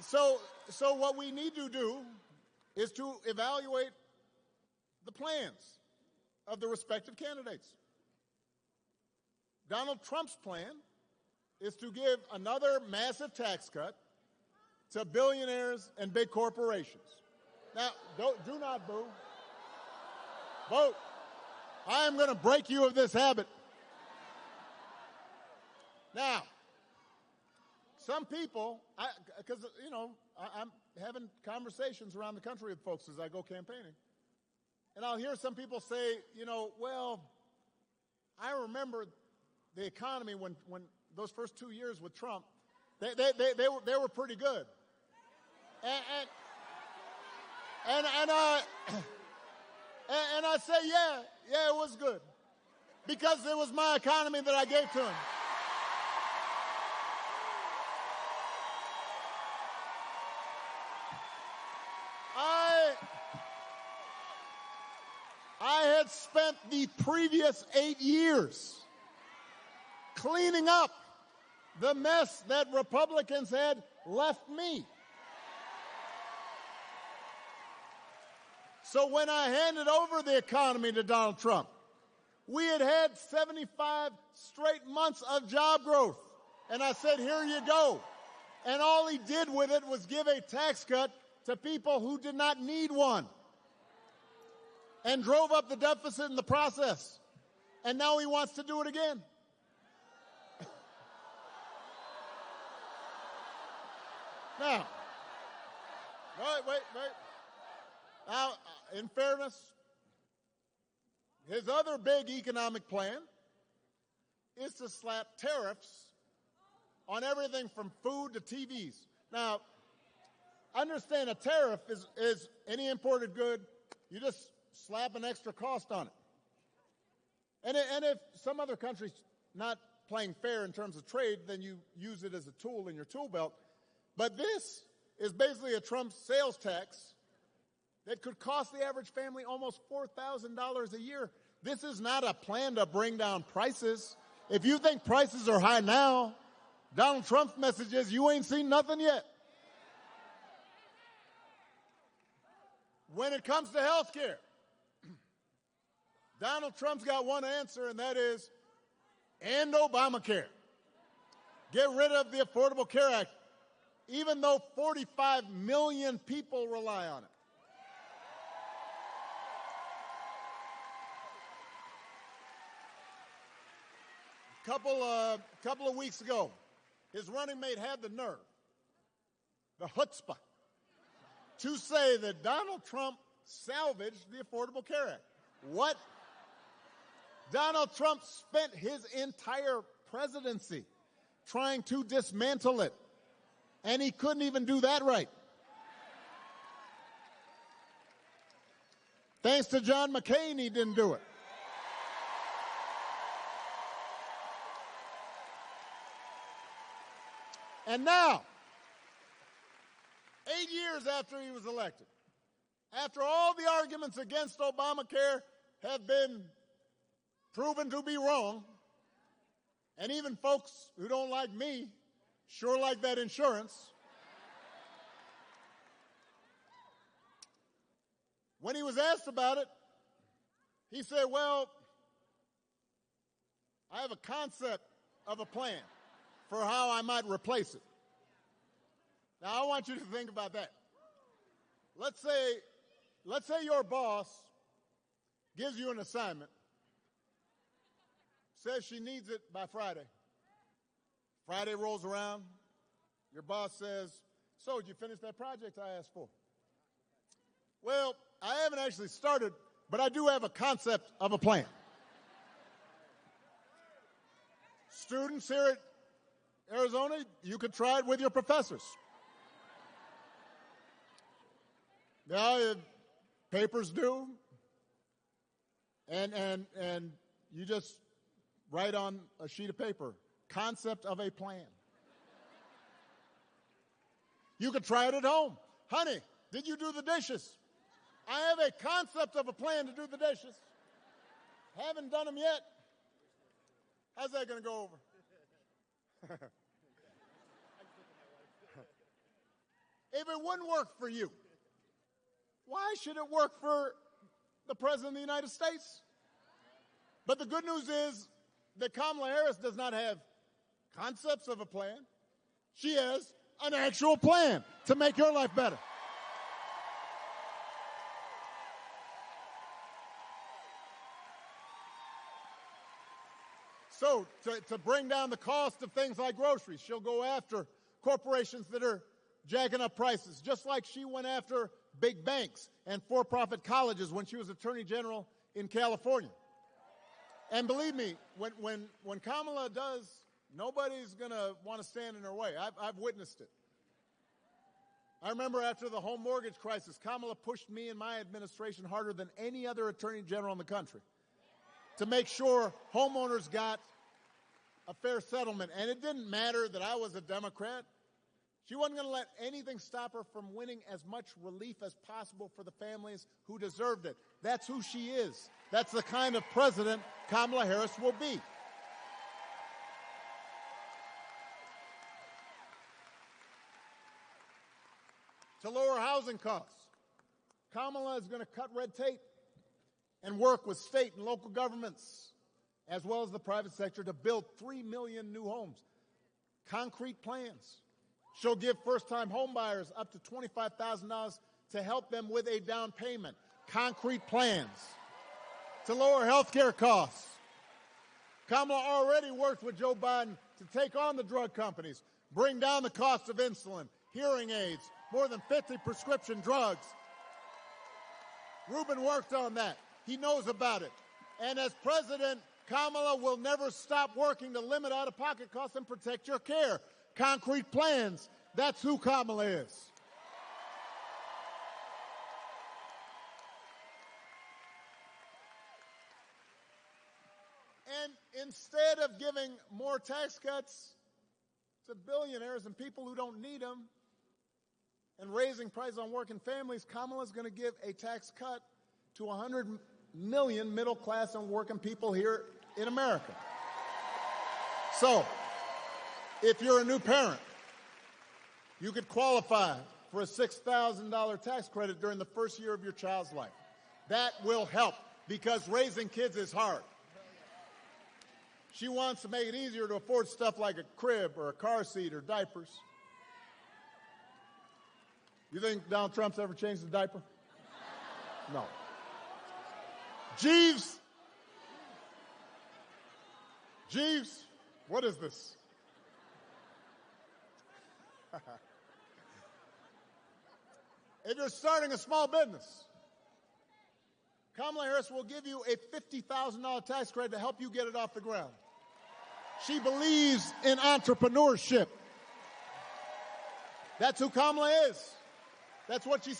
So what we need to do is to evaluate the plans of the respective candidates. Donald Trump's plan is to give another massive tax cut to billionaires and big corporations. Now, do not boo. Vote. I am going to break you of this habit. Now, some people, because, I'm having conversations around the country with folks as I go campaigning, and I'll hear some people say, well, I remember the economy when those first 2 years with Trump, they were pretty good. And I say, yeah, it was good. Because it was my economy that I gave to him. I had spent the previous 8 years cleaning up the mess that Republicans had left me. So when I handed over the economy to Donald Trump, we had 75 straight months of job growth. And I said, here you go. And all he did with it was give a tax cut to people who did not need one. And drove up the deficit in the process. And now he wants to do it again. Now, wait. Now, in fairness, his other big economic plan is to slap tariffs on everything from food to TVs. Now, understand a tariff is any imported good, you just slap an extra cost on it. And if some other country's not playing fair in terms of trade, then you use it as a tool in your tool belt. But this is basically a Trump sales tax that could cost the average family almost $4,000 a year. This is not a plan to bring down prices. If you think prices are high now, Donald Trump's message is you ain't seen nothing yet. When it comes to health care, Donald Trump's got one answer, and that is end Obamacare. Get rid of the Affordable Care Act, even though 45 million people rely on it. Couple of weeks ago, his running mate had the nerve, the chutzpah, to say that Donald Trump salvaged the Affordable Care Act. What? Donald Trump spent his entire presidency trying to dismantle it, and he couldn't even do that right. Thanks to John McCain, he didn't do it. And now, 8 years after he was elected, after all the arguments against Obamacare have been proven to be wrong, and even folks who don't like me sure like that insurance, when he was asked about it, he said, well, I have a concept of a plan for how I might replace it. Now, I want you to think about that. Let's say your boss gives you an assignment, says she needs it by Friday. Friday rolls around, your boss says, so did you finish that project I asked for? Well, I haven't actually started, but I do have a concept of a plan. Students here at Arizona, you could try it with your professors. Now, papers due, and you just write on a sheet of paper, concept of a plan. You could try it at home. Honey, did you do the dishes? I have a concept of a plan to do the dishes. Haven't done them yet. How's that going to go over? If it wouldn't work for you, why should it work for the President of the United States? But the good news is that Kamala Harris does not have concepts of a plan. She has an actual plan to make your life better. So to bring down the cost of things like groceries, she'll go after corporations that are jacking up prices, just like she went after big banks and for-profit colleges when she was Attorney General in California. And believe me, when Kamala does, nobody's going to want to stand in her way. I've witnessed it. I remember after the home mortgage crisis, Kamala pushed me and my administration harder than any other Attorney General in the country to make sure homeowners got a fair settlement. And it didn't matter that I was a Democrat. She wasn't going to let anything stop her from winning as much relief as possible for the families who deserved it. That's who she is. That's the kind of president Kamala Harris will be. To lower housing costs, Kamala is going to cut red tape and work with state and local governments, as well as the private sector, to build 3 million new homes. Concrete plans. She'll give first-time home buyers up to $25,000 to help them with a down payment. Concrete plans. To lower health care costs. Kamala already worked with Joe Biden to take on the drug companies, bring down the cost of insulin, hearing aids, more than 50 prescription drugs. Rubin worked on that. He knows about it. And as president, Kamala will never stop working to limit out-of-pocket costs and protect your care. Concrete plans. That's who Kamala is. And instead of giving more tax cuts to billionaires and people who don't need them and raising prices on working families, Kamala's going to give a tax cut to 100 million middle-class and working people here in America. So, if you're a new parent, you could qualify for a $6,000 tax credit during the first year of your child's life. That will help because raising kids is hard. She wants to make it easier to afford stuff like a crib or a car seat or diapers. You think Donald Trump's ever changed the diaper? No. Jeeves, what is this? If you're starting a small business, Kamala Harris will give you a $50,000 tax credit to help you get it off the ground. She believes in entrepreneurship. That's who Kamala is. That's what she